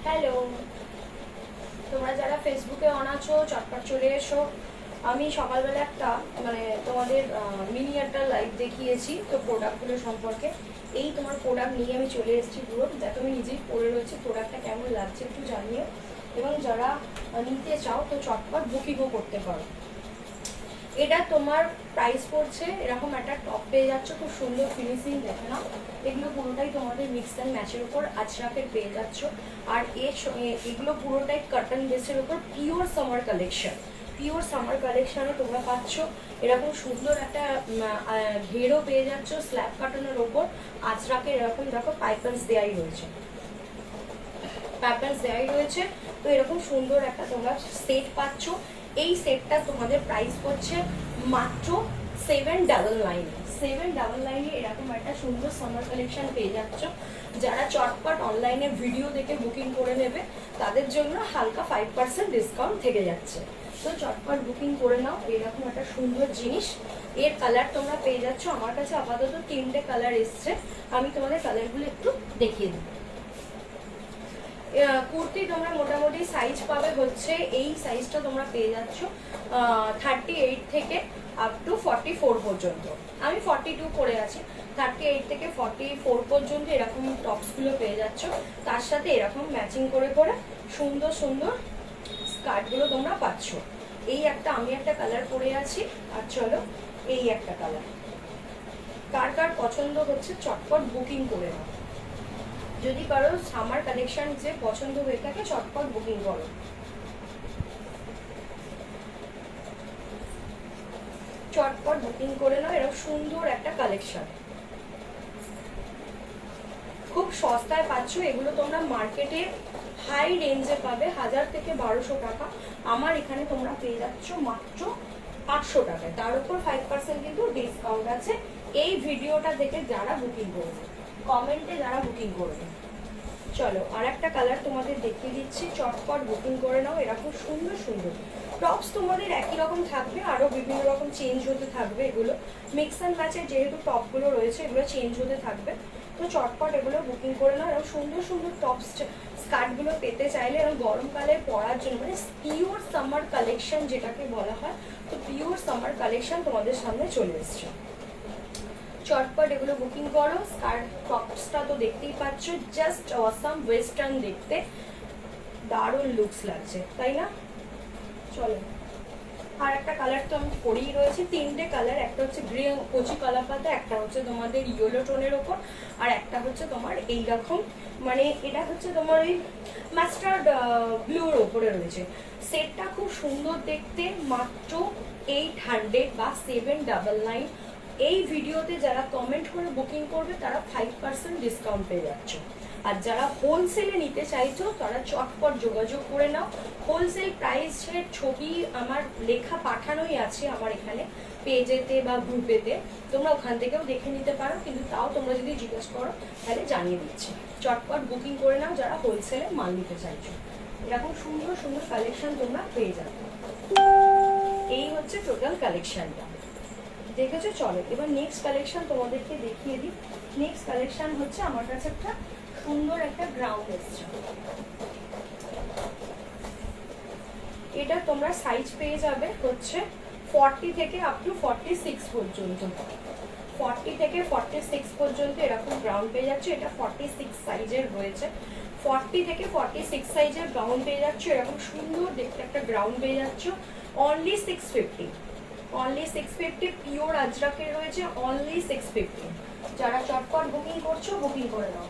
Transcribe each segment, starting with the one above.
Hello, তোমরা যারা ফেসবুকে অন আছো চটপট চলে এসো। আমি সকালবেলা একটা তোমাদের মিনি একটা লাইভ দেখিয়েছি তো প্রোডাক্টগুলো সম্পর্কে। এই তোমার প্রোডাক্ট নিয়ে আমি চলে এসেছি পুরো, দেখো আমি নিজেই পরে রয়েছি। প্রোডাক্টটা কেমন লাগছে একটু জানিও, এবং যারা নিতে চাও তো চটপট বুকিংও করতে পারো। এটা তোমার প্রাইস পড়ছে এরকম একটা টপ পেয়ে যাচ্ছ, খুব সুন্দর ফিনিশিং, দেখে নাও। এগুলো পুরোটাই তোমাদের মিক্স অ্যান্ড ম্যাচের উপর আজরাকের পেয়ে যাচ্ছ। আর এগুলো পুরোটাই কটন বেসের উপর pure summer collection. Pure summer কালেকশনে তোমরা পাচ্ছ এরকম সুন্দর একটা ঘেরও পেয়ে যাচ্ছ স্ল্যাব কাটনের ওপর। আজরাকের এরকম দেখো পাইপেন্স দেওয়াই রয়েছে, পাইপেন্স দেওয়াই রয়েছে। তো এরকম সুন্দর একটা তোমরা সেট পাচ্ছ। এই সেটটা তোমাদের প্রাইস পড়ছে মাত্র 799 এরকম একটা সুন্দর সামার কালেকশন পেয়ে যাচ্ছ। যারা চটপট অনলাইনে ভিডিও দেখে বুকিং করে নেবে তাদের জন্য হালকা 5% ডিসকাউন্ট থেকে যাচ্ছে। তো চটপট বুকিং করে নাও, এরকম একটা সুন্দর জিনিস। এর কালার তোমরা পেয়ে যাচ্ছ, আমার কাছে আপাতত 3টে কালার এসছে, আমি তোমাদের কালারগুলো একটু দেখিয়ে দিই। কুর্তি তোমরা মোটামুটি সাইজ পাবে হচ্ছে এই সাইজটা তোমরা পেয়ে যাচ্ছ 38 থেকে আপ টু 44 পর্যন্ত। আমি 42 পরে আছি। 38 থেকে 44 পর্যন্ত এরকম টপসগুলো পেয়ে যাচ্ছ। তার সাথে এরকম ম্যাচিং করে করে সুন্দর সুন্দর স্কার্টগুলো তোমরা পাচ্ছ। এই একটা আমি একটা কালার পরে আছি, আর চলো এই একটা কালার। কার কার পছন্দ হচ্ছে চটপট বুকিং করে নাও। যদি কারো সামার কালেকশন যে পছন্দ হয়ে থাকে চটপট বুকিং করো। চটপট বুকিং করে নাও, এরকম সুন্দর একটা কালেকশন খুব সস্তায় পাচ্ছ। এগুলো তোমরা মার্কেটে হাই রেঞ্জে পাবে 1000 থেকে 1200 টাকা। আমার এখানে তোমরা পেয়ে যাচ্ছ মাত্র 800 টাকায়। তার উপর 5% কিন্তু ডিসকাউন্ট আছে। এই ভিডিওটা দেখে যারা বুকিং করবে, কমেন্টে যারা বুকিং করবে। চলো আর একটা কালার তোমাদের দেখিয়ে দিচ্ছি, চটপট বুকিং করে নাও। এরকম সুন্দর সুন্দর টপস তোমাদের একই রকম থাকবে, আরও বিভিন্ন রকম চেঞ্জ হতে থাকবে। এগুলো মিক্স অ্যান্ড ম্যাচের যেহেতু টপগুলো রয়েছে এগুলো চেঞ্জ হতে থাকবে। তো চটপট এগুলো বুকিং করে নাও। এরকম সুন্দর সুন্দর টপস স্কার্টগুলো পেতে চাইলে এরকম গরমকালে পরার জন্য, মানে পিওর সামার কালেকশন যেটাকে বলা হয়, তো পিওর সামার কালেকশন তোমাদের সামনে চলে এসছে। চটপট এগুলো বুকিং করো। স্কার্ট টপসটা তো দেখতেই পাচ্ছ, জাস্ট অসাম ওয়েস্টার্ন দেখতে, দারুণ লুকস লাগছে তাই না? চলো আর একটা কালার তো আমি পরেই রয়েছে, 3টে কালার। একটা হচ্ছে গ্রে কচি কালার পাতা, একটা হচ্ছে তোমাদের ইয়েলো টোনের ওপর, আর একটা হচ্ছে তোমার এইরকম, মানে এটা হচ্ছে তোমার ওই মাস্টার্ড ব্লুর ওপরে রয়েছে। সেটটা খুব সুন্দর দেখতে, মাত্র 800 বা 799। এই ভিডিওতে যারা কমেন্ট করে বুকিং করবে তারা 5% ডিসকাউন্ট পেয়ে যাচ্ছ। আর যারা হোলসেলে নিতে চাইছো তারা চটপট যোগাযোগ করে নাও। হোলসেল প্রাইসের ছবি আমার লেখা পাঠানোই আছে আমার এখানে পেজেতে বা গ্রুপেতে, তোমরা ওখান থেকেও দেখে নিতে পারো, কিন্তু তাও তোমরা যদি জিজ্ঞেস করো তাহলে জানিয়ে দিচ্ছি। চটপট বুকিং করে নাও যারা হোলসেলে মাল নিতে চাইছো। এরকম সুন্দর সুন্দর কালেকশন তোমরা পেয়ে যাবে। এই হচ্ছে টোটাল কালেকশনটা, দেখেছো? চলো এবার নেক্সট কালেকশন তোমাদেরকে দেখিয়ে দিই। নেক্সট কালেকশন হচ্ছে আমার কাছে একটা সুন্দর একটা গ্রাউন্ড এসছে। এটা তোমরা সাইজ পেয়ে যাবে হচ্ছে 40 থেকে আপ টু 46 পর্যন্ত। 40 থেকে 46 পর্যন্ত এরকম গ্রাউন্ড পেয়ে যাচ্ছে। এটা 46 সাইজের রয়েছে। 40 থেকে 46 সাইজের গ্রাউন্ড পেয়ে যাচ্ছ। এরকম সুন্দর দেখতে একটা গ্রাউন্ড পেয়ে যাচ্ছ অনলি 650। অনলি 650 পিওর আজরাকের রয়েছে, অনলি 650। যারা চটপট বুকিং করছো বুকিং করে নাও।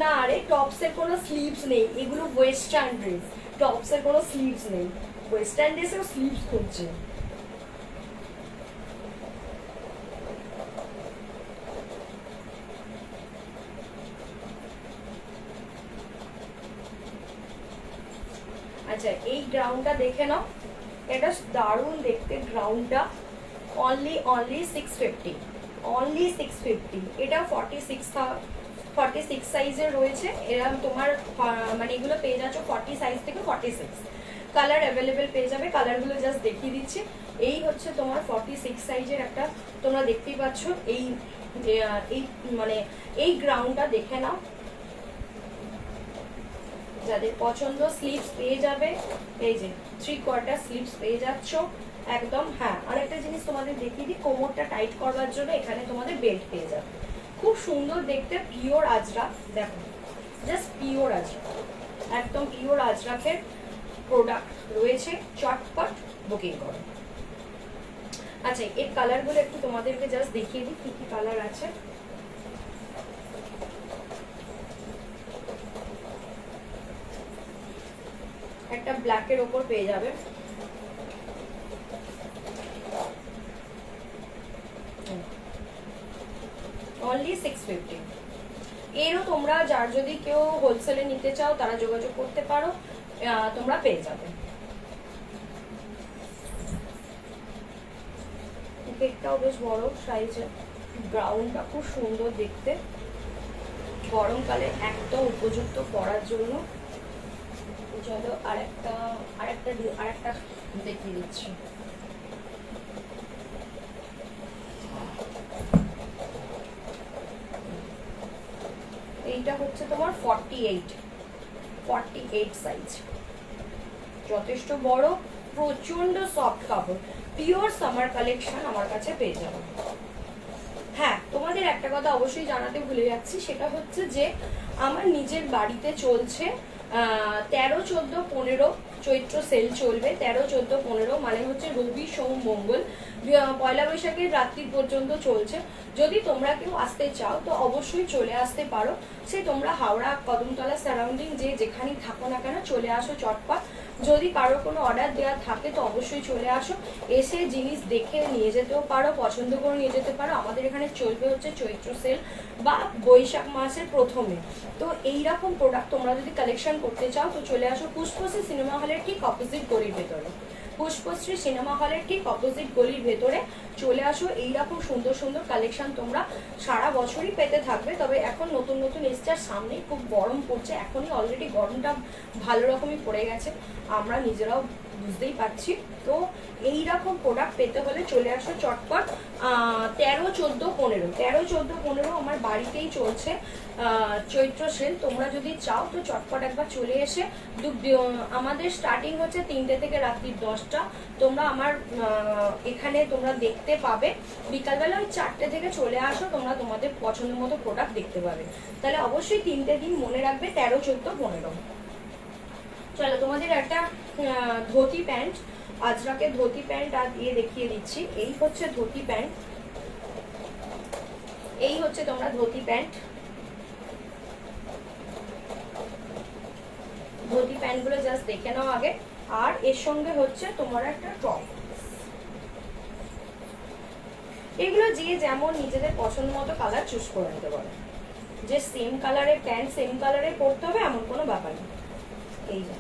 না রে, টপসের কোনো স্লিভস নেই, এগুলো ওয়েস্টার্ন ড্রেস। টপসের কোনো স্লিভস নেই, ওয়েস্টার্ন ড্রেসেও স্লিভস করছে। আচ্ছা এই গ্রাউন্ডটা দেখে নাও, এটা দারুণ দেখতে গ্রাউন্ডটা। Only 650, only 650। এটা 46 সাইজের রয়েছে। এরকম তোমার মানে এগুলো পেয়ে যাচ্ছ 40 সাইজ থেকে 46। কালার অ্যাভেলেবেল পেয়ে যাবে। কালারগুলো জাস্ট দেখিয়ে দিচ্ছি। এই হচ্ছে তোমার 46 সাইজের একটা, তোমরা দেখতেই পাচ্ছ। এই মানে এই গ্রাউন্ডটা দেখে নাও, যাদের পছন্দ স্লিভস পেয়ে যাবে। এই যে 3/4 স্লিভস পেয়ে যাচ্ছ একদম। হ্যাঁ, আরেকটা জিনিস তোমাদের দেখিয়ে দিই, কোমরটা টাইট করবার জন্য এখানে তোমাদের বেল্ট পেয়ে যাবে। খুব সুন্দর দেখতে, পিওর আজরাক, দেখো জাস্ট পিওর আজরাক, একদম পিওর আজরাকের প্রোডাক্ট রয়েছে। চটপট বুকিং করো। আচ্ছা, এর কালারগুলো একটু তোমাদেরকে জাস্ট দেখিয়ে দিই কি কি কালার আছে। একটা ব্ল্যাকের ওপর পেয়ে যাবে, অনলি 650। এরও তোমরা যার যদি কেউ হোলসেলে নিতে চাও তারা যোগাযোগ করতে পারো, তোমরা পেয়ে যাবে। পেটটাও বেশ বড় সাইজের, গ্রাউন্ডটা খুব সুন্দর দেখতে, গরমকালে একদম উপযুক্ত পরার জন্য। চলো আরেকটা দেখিয়ে দিচ্ছি। এইটা হচ্ছে তোমার 48 সাইজ, যথেষ্ট বড়, প্রচন্ড সফট কাপড়, পিওর সামার কালেকশন আমার কাছে পেয়ে যাবে। হ্যাঁ, তোমাদের একটা কথা অবশ্যই জানাতে ভুলে যাচ্ছি, সেটা হচ্ছে যে আমার নিজের বাড়িতে চলছে 13, 14, 15 চৈত্র সেল চলবে। 13, 14, 15 মানে হচ্ছে রবি, সোম, মঙ্গল, পয়লা বৈশাখের রাত্রি পর্যন্ত চলছে। যদি তোমরা কেউ আসতে চাও তো অবশ্যই চলে আসতে পারো। সে তোমরা হাওড়া, কদমতলা সারাউন্ডিং যে যেখানেই থাকো না কেন, চলে আসো চটপট। যদি কারো কোনো অর্ডার দেওয়া থাকে তো অবশ্যই চলে আসো, এসে জিনিস দেখে নিয়ে যেতেও পারো, পছন্দ করে নিয়ে যেতে পারো। আমাদের এখানে চলবে হচ্ছে চৈত্র সেল বা বৈশাখ মাসের প্রথমে। তো এইরকম প্রোডাক্ট তোমরা যদি কালেকশন করতে চাও তো চলে আসো পুষ্পশ্রী সিনেমা হলের ঠিক অপোজিট গলির ভেতরে। পুষ্পশ্রী সিনেমা হলের ঠিক অপোজিট গলির ভেতরে চলে আসো। এইরকম সুন্দর সুন্দর কালেকশন তোমরা সারা বছরই পেতে থাকবে। তবে এখন নতুন নতুন এসছে, সামনেই খুব গরম পড়ছে, এখনই অলরেডি গরমটা ভালো রকমই পড়ে গেছে, আমরা নিজেরাও বুঝতেই পারছি। তো এইরকম প্রোডাক্ট পেতে হলে চলে আসো চটপট। 13, 14, 15 13, 14, 15 আমার বাড়িতেই চলছে চৈত্র সেল। তোমরা যদি চাও তো চটপট একবার চলে এসে, আমাদের স্টার্টিং হচ্ছে 3টে থেকে রাত্রি 10টা। তোমরা আমার এখানে তোমরা দেখতে পাবে, বিকালবেলা ওই 4টে থেকে চলে আসো, তোমরা তোমাদের পছন্দ মতো প্রোডাক্ট দেখতে পাবে। তাহলে অবশ্যই 3টে দিন মনে রাখবে, 13, 14, 15। চলো তোমাদের একটা ধুতি প্যান্ট, আজরাকের ধুতি প্যান্ট আর দিয়ে দেখিয়ে দিচ্ছি। এই হচ্ছে ধুতি প্যান্ট, এই হচ্ছে তোমরা ধুতি প্যান্ট। ধুতি প্যান্ট গুলো জাস্ট দেখে নাও আগে। আর এর সঙ্গে হচ্ছে তোমার একটা টপ। এগুলো যে যেমন নিজেদের পছন্দ মতো কালার চুজ করে নিতে পারো, যে সেম কালারের প্যান্ট সেম কালারে পরতে হবে এমন কোনো ব্যাপার নেই। এই যে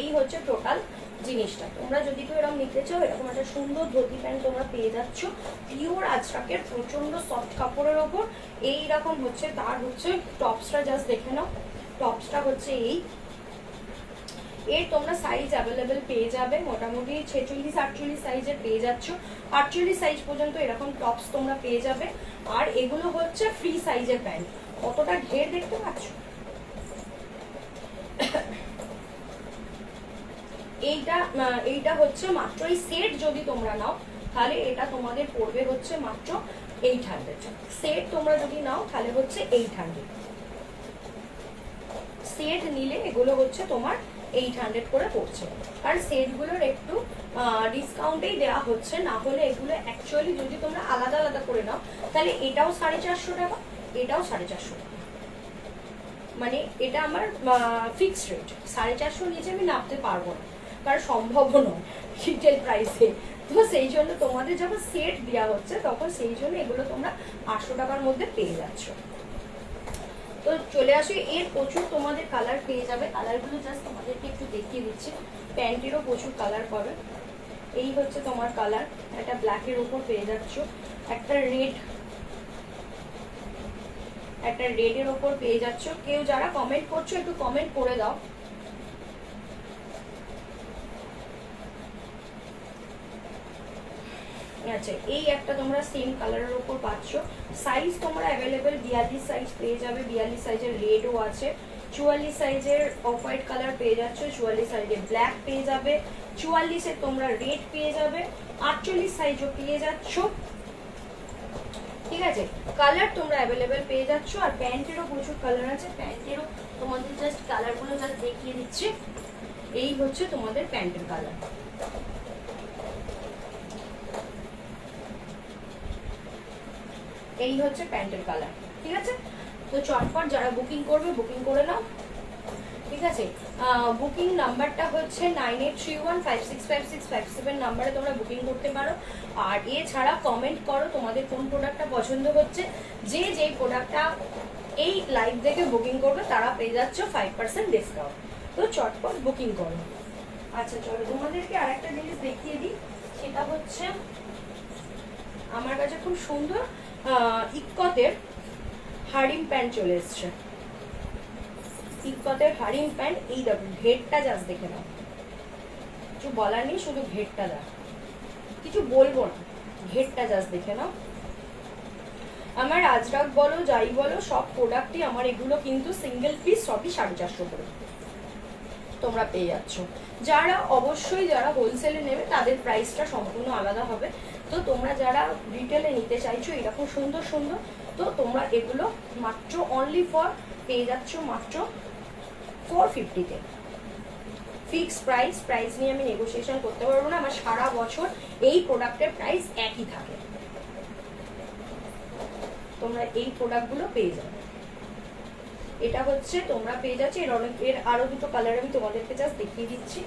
এই হচ্ছে টোটাল জিনিসটা। তোমরা যদি কেউ এরকম নিতে চাও, এরকম একটা সুন্দর ধুতি প্যান্ট তোমরা পেয়ে যাচ্ছ পিওর আজরাকের প্রচন্ড সফট কাপড়ের ওপর। এইরকম হচ্ছে তার হচ্ছে টপসটা, জাস্ট দেখে নাও। টপসটা হচ্ছে এর তোমরা সাইজ অ্যাভেলেবেল পেয়ে যাবে, মোটামুটি 46, 48 সাইজের পেয়ে যাচ্ছ। 48 সাইজ পর্যন্ত এরকম টপস তোমরা পেয়ে যাবে। আর এগুলো হচ্ছে ফ্রি সাইজের প্যান্ট, কতটা ঘের দেখতে পাচ্ছ। এইটা হচ্ছে মাত্র, এই সেট যদি তোমরা নাও তাহলে এটা তোমাদের পড়বে হচ্ছে মাত্র 800। সেট তোমরা যদি নাও তাহলে হচ্ছে 800। সেট নিলে এগুলো হচ্ছে তোমার 800 করে পড়ছে। কারণ সেটগুলোর একটু ডিসকাউন্টেই দেওয়া হচ্ছে, না হলে এগুলো অ্যাকচুয়ালি যদি তোমরা আলাদা আলাদা করে নাও তাহলে এটাও 450 টাকা, এটাও 450 টাকা। মানে এটা আমার ফিক্সড রেট, 450 নিচে আমি নামতে পারবো না, কারণ সম্ভবও নয় রিটেল প্রাইসে। তো সেই জন্য তোমাদের যখন সেট দেওয়া হচ্ছে তখন সেই জন্য এগুলো তোমরা 800 টাকার মধ্যে পেয়ে যাচ্ছ। তো চলে আসো, এর প্রচুর তোমাদের কালার পেয়ে যাবে। কালারগুলো জাস্ট তোমাদেরকে একটু দেখিয়ে দিচ্ছি। প্যান্টেরও প্রচুর কালার পাবে। এই হচ্ছে তোমার কালার, একটা ব্ল্যাকের উপর পেয়ে যাচ্ছ, একটা রেডের ওপর পেয়ে যাচ্ছ। কেউ যারা কমেন্ট করছো একটু কমেন্ট করে দাও। আচ্ছা, এই একটা তোমরা সেম কালারের উপর পাচ্ছ। সাইজ তোমরা অ্যাভেলেবেল 42 সাইজ পেয়ে যাবে। 42 সাইজের রেডও আছে, 44 সাইজের অফ হোয়াইট কালার পেয়ে যাচ্ছ, 44 সাইজের ব্ল্যাক পেয়ে যাবে, 44 এর তোমরা রেড পেয়ে যাবে, 48 সাইজও পেয়ে যাচ্ছ। ঠিক আছে, কালার তোমরা অ্যাভেলেবেল পেয়ে যাচ্ছ। আর প্যান্টেরও প্রচুর কালার আছে। প্যান্টেরও তোমাদের জাস্ট কালারগুলো জাস্ট দেখিয়ে দিচ্ছি। এই হচ্ছে তোমাদের প্যান্টের কালার। এই হচ্ছে প্যান্টের কালার। ঠিক আছে, তো চটপট যারা বুকিং করবে বুকিং করে নাও। ঠিক আছে, বুকিং নাম্বারটা হচ্ছে 9831565657 নাম্বারে তোমরা বুকিং করতে পারো। আর এছাড়া কমেন্ট করো তোমাদের কোন প্রোডাক্টটা পছন্দ হচ্ছে। যে যেই প্রোডাক্টটা এই লাইভ দেখে বুকিং করবে তারা পেয়ে যাচ্ছ 5% ডিসকাউন্ট। তো চটপট বুকিং করো। আচ্ছা চলো তোমাদেরকে আরেকটা জিনিস দেখিয়ে দিই, সেটা হচ্ছে আমার কাছে খুব সুন্দর ইক্কতের হারিম প্যান্ট চলে এসছে। ইক্কতের হারিম প্যান্ট। এই দেখো ঘেরটা জাস্ট দেখে নাও, কিছু বলার নেই, শুধু ঘেরটা দাও, কিছু বলবো না, ঘেরটা জাস্ট দেখে নাও। আমার আজরাক বলো যাই বলো সব প্রোডাক্টই আমার এগুলো কিন্তু সিঙ্গেল পিস সবই 450 করে তোমরা পেয়ে যাচ্ছ। যারা অবশ্যই যারা হোলসেলে নেবে তাদের প্রাইসটা সম্পূর্ণ আলাদা হবে। তো তোমরা যারা রিটেলে নিতে চাইছো এরকম সুন্দর সুন্দর, তো তোমরা এগুলো মাত্র অনলি ফর পেয়ে যাচ্ছ মাত্র 450-তে। ফিক্সড প্রাইস নিয়ে আমি নেগোসিয়েশন করতে পারবো না। আমার সারা বছর এই প্রোডাক্টের প্রাইস একই থাকে। তোমরা এই প্রোডাক্টগুলো পেয়ে যাবে। এটা হচ্ছে তোমরা পেয়ে যাচ্ছে এর আরো দুটো কালার আমি তোমাদেরকে জাস্ট দেখিয়ে দিচ্ছি।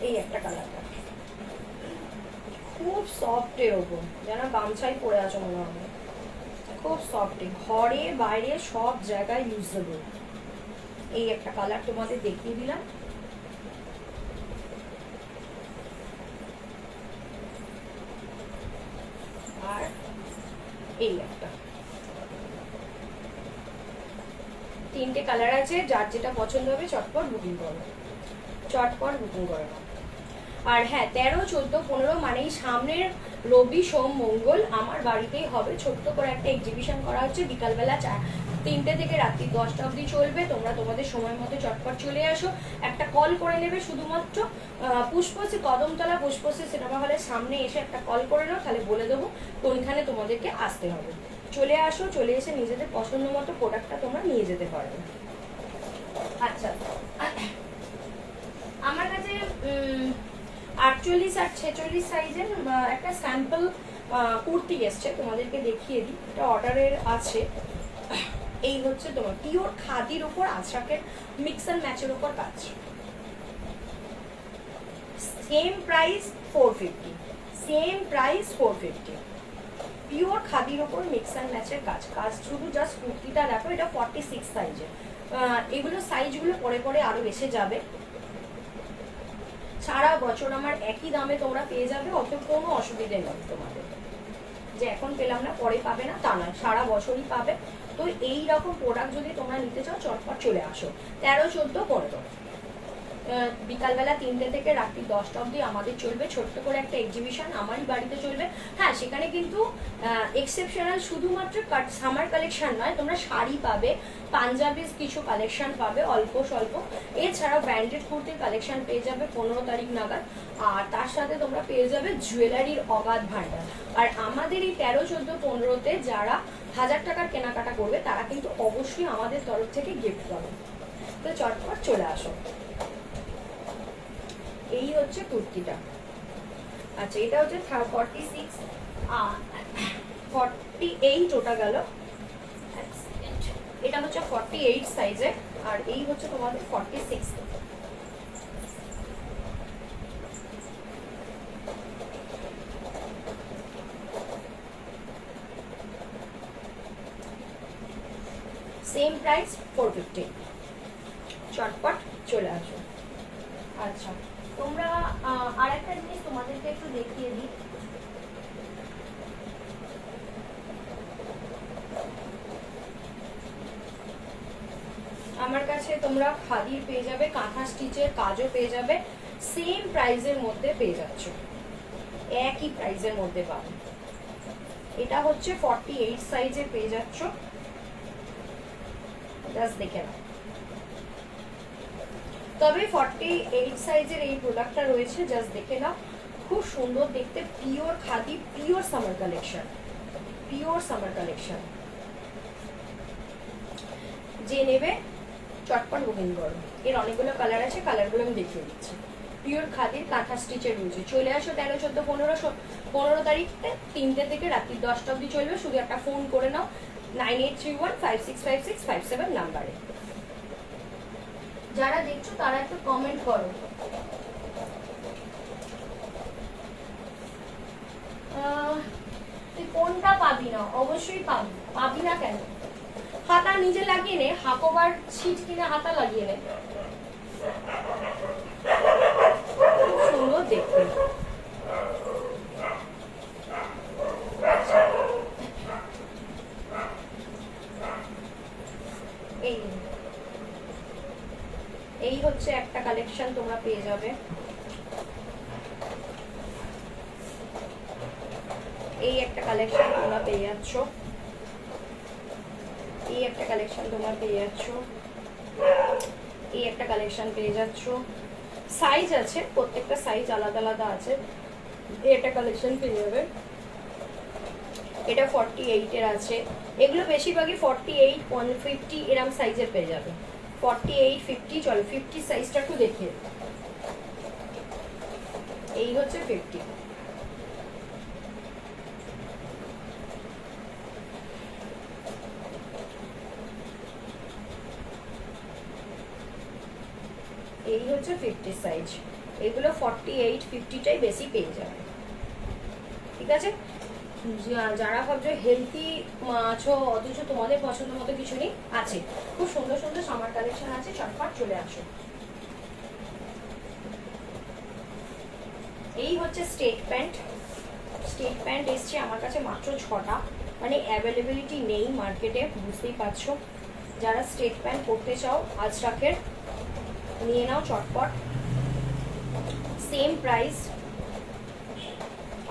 এই একটা কালারটা খুব সফট এর ওপর, যেন গামছাই পরে আছো মনে হবে, খুব সফট, ঘরে বাইরে সব জায়গায় ইউজেবল। এই একটা কালার তোমাদের দেখিয়ে দিলাম। আর এই একটা, তিনটে কালার আছে। যার যেটা পছন্দ হবে চটপট বুকিং করো, চটপট বুকিং করো। আর হ্যাঁ 13, 14, 15 মানেই সামনের রবি সোম মঙ্গল আমার বাড়িতেই হবে। ছোট্ট করে একটা এক্সিবিশন করা হচ্ছে, বিকালবেলা 3টে থেকে রাত্রি 10টা অবধি চলবে। তোমরা তোমাদের সময় মতো চটপট চলে আসো। একটা কল করে নেবে শুধুমাত্র পুষ্পশ্রী কদমতলা পুষ্পশ্রী সিনেমা হলের সামনে এসে একটা কল করে নাও, তাহলে বলে দেবো কোনখানে তোমাদেরকে আসতে হবে। চলে আসো, চলে এসে নিজেদের পছন্দ মতো প্রোডাক্টটা তোমরা নিয়ে যেতে পারবে। আচ্ছা, আমার কাছে 48 আর 46 সাইজের একটা স্যাম্পল কুর্তি এসছে, তোমাদেরকে দেখিয়ে দিই। এটা অর্ডারের আছে। এই হচ্ছে তোমার পিওর খাদির উপর আজরাকের মিক্স অ্যান্ড ম্যাচের উপর কাজ। Same price 450, same price 450। Pure খাদির উপর মিক্স অ্যান্ড ম্যাচের কাজ। শুধু জাস্ট কুর্তিটা দেখো, এটা 46 সাইজের। এগুলো সাইজগুলো পরে পরে আরো বেশি যাবে। সারা বছর আমার একই দামে তোমরা পেয়ে যাবে, অত কোনো অসুবিধে নেই তোমাদের যে এখন পেলাম না পরে পাবে না তা নয়, সারা বছরই পাবে। তো এই রকম প্রোডাক্ট যদি তোমরা নিতে চাও চটপট চলে আসো। 13, 14, 15 বিকালবেলা 3টে থেকে রাত্রি 10টা অবধি আমাদের চলবে ছোট্ট করে একটা এক্সিবিশন, আমারই বাড়িতে চলবে। হ্যাঁ, সেখানে কিন্তু এক্সেপশনাল শুধুমাত্র সামার কালেকশন নয়, তোমরা শাড়ি পাবে, পাঞ্জাবিজ কিছু কালেকশন পাবে অল্প স্বল্প, এছাড়াও ব্র্যান্ডেড কুর্তির কালেকশন পেয়ে যাবে 15 তারিখ নাগাদ। আর তার সাথে তোমরা পেয়ে যাবে জুয়েলারির অগাধ ভান্ডার। আর আমাদের এই 13, 14, 15তে যারা 1000 টাকার কেনাকাটা করবে তারা কিন্তু অবশ্যই আমাদের তরফ থেকে গিফট পাবে। তো চটপট চলে আসো। এই হচ্ছে কুর্তিটা। আচ্ছা, এটা হচ্ছে 46, 48 ওটা গেল। এটা হচ্ছে 48 সাইজের, আর এই হচ্ছে তোমাদের 46। Same price 450। চটপট চলে আসো। আচ্ছা, তোমরা আর একটা জিনিস তোমাদেরকে একটু দেখিয়ে দিই। আমার কাছে তোমরা খাদির পেয়ে যাবে, কাঁথা স্টিচের কাজও পেয়ে যাবে, সেম প্রাইসের মধ্যে পেয়ে যাচ্ছ, একই প্রাইসের মধ্যে পাবে। এটা হচ্ছে 48 সাইজে পেয়ে যাচ্ছ, জাস্ট দেখে নাও। তবে 48 সাইজের এই প্রোডাক্টটা রয়েছে, জাস্ট দেখে নাও, খুব সুন্দর দেখতে, pure khadi, pure summer collection, pure summer collection. যে নেবে চটপট বুকিং করো। এর অনেকগুলো কালার আছে, কালারগুলো আমি দেখিয়ে দিচ্ছি। পিওর খাদির কাঁথা স্টিচের রয়েছে। চলে আসো 13, 14, 15 তারিখে 3টে থেকে রাত্রি 10টা অবধি চলবে। শুধু একটা ফোন করে নাও 9831565657 নাম্বারে। যারা দেখছো তারা একটু কমেন্ট করো। তুই কোনটা পাবি না? অবশ্যই পাবি, পাবি না কেন? হাতা নিজে লাগিয়ে নে, হাকোবার ছিট কিনে হাতা লাগিয়ে নে, খুব সুন্দর দেখতে। এই হচ্ছে একটা কালেকশন তোমরা পেয়ে যাবে। এই একটা কালেকশন তোমরা পেয়ে যাচ্ছ, এই একটা কালেকশন তোমরা পেয়ে যাচ্ছ, এই একটা কালেকশন পেয়ে যাচ্ছ। সাইজ আছে, প্রত্যেকটা সাইজ আলাদা আলাদা আছে। এই একটা কালেকশন পেয়ে যাবে, এটা 48 এর আছে। এগুলো বেশিরভাগই 48, 150 এরম সাইজের পেয়ে যাবে। 48, 50, চলো 50 সাইজটা একটু দেখিয়ে। এই হচ্ছে 50। এই হচ্ছে 50 সাইজ। এগুলো 48, 50টাই বেশি পেয়ে যাবে। ঠিক আছে, যারা ভাবছো হেলদি আছো অথচ তোমাদের পছন্দ মতো কিছু নেই, আছে খুব সুন্দর সুন্দর সামার কালেকশন আছে, চটপট চলে আসো। এই হচ্ছে স্টেট প্যান্ট। স্টেট প্যান্ট এসছে আমার কাছে মাত্র 6টা, মানে অ্যাভেলেবিলিটি নেই মার্কেটে, বুঝতেই পারছো। যারা স্টেট প্যান্ট পরতে চাও আজরাকের নিয়ে নাও চটপট। সেম প্রাইস,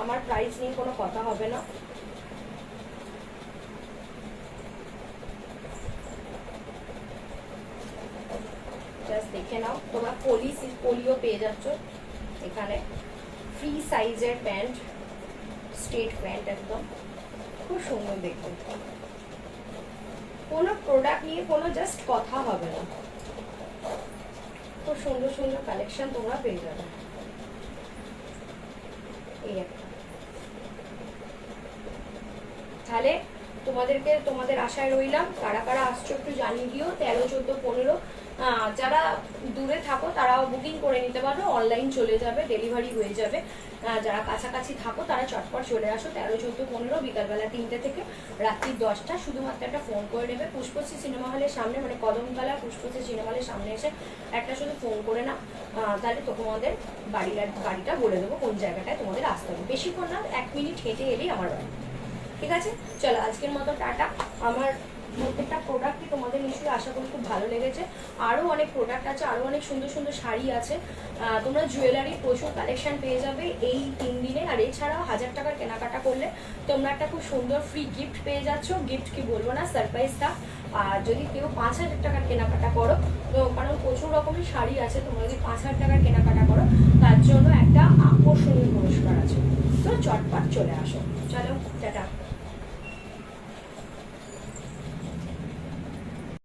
আমার প্রাইস নিয়ে কোনো কথা হবে না। জাস্ট দেখে নাও। তোমরা পলিও পেয়ে যাচ্ছ এখানে, ফ্রি সাইজের প্যান্ট, স্ট্রেট প্যান্ট, একদম খুব সুন্দর দেখতে। কোনো প্রোডাক্ট নিয়ে কোনো জাস্ট কথা হবে না, খুব সুন্দর সুন্দর কালেকশন তোমরা পেয়ে যাবে। এই একটা, তাহলে তোমাদের আশায় রইলাম। কারা কারা আসছো একটু জানিয়ে দিও। 13, 14, 15 যারা দূরে থাকো তারাও বুকিং করে নিতে পারো, অনলাইন চলে যাবে, ডেলিভারি হয়ে যাবে। যারা কাছাকাছি থাকো তারা চটপট চলে আসো। 13, 14, 15 বিকালবেলা 3টে থেকে রাত্রি 10টা। শুধুমাত্র একটা ফোন করে নেবে। পুষ্পশ্রী সিনেমা হলের সামনে, মানে কদমতলা পুষ্পশ্রী সিনেমা হলের সামনে এসে একটা শুধু ফোন করে না, তাহলে তোমাদের বাড়িটা বলে দেবো কোন জায়গাটায় তোমাদের আসতে হবে। বেশিক্ষণ না, 1 মিনিট হেঁটে এলেই আমার বাড়ি। ঠিক আছে, চলো আজকের মতো টাটা। আমার প্রত্যেকটা প্রোডাক্টই তোমাদের নিশ্চয়ই আশা করি খুব ভালো লেগেছে। আরও অনেক প্রোডাক্ট আছে, আরও অনেক সুন্দর সুন্দর শাড়ি আছে। তোমরা জুয়েলারি প্রচুর কালেকশন পেয়ে যাবে এই 3 দিনে। আর এছাড়াও 1000 টাকার কেনাকাটা করলে তোমরা একটা খুব সুন্দর ফ্রি গিফট পেয়ে যাচ্ছ। গিফট কি বলবো না, সারপ্রাইজটা। আর যদি কেউ 5000 টাকার কেনাকাটা করো, তো কারণ প্রচুর রকমের শাড়ি আছে, তোমরা যদি 5000 টাকার কেনাকাটা করো তার জন্য একটা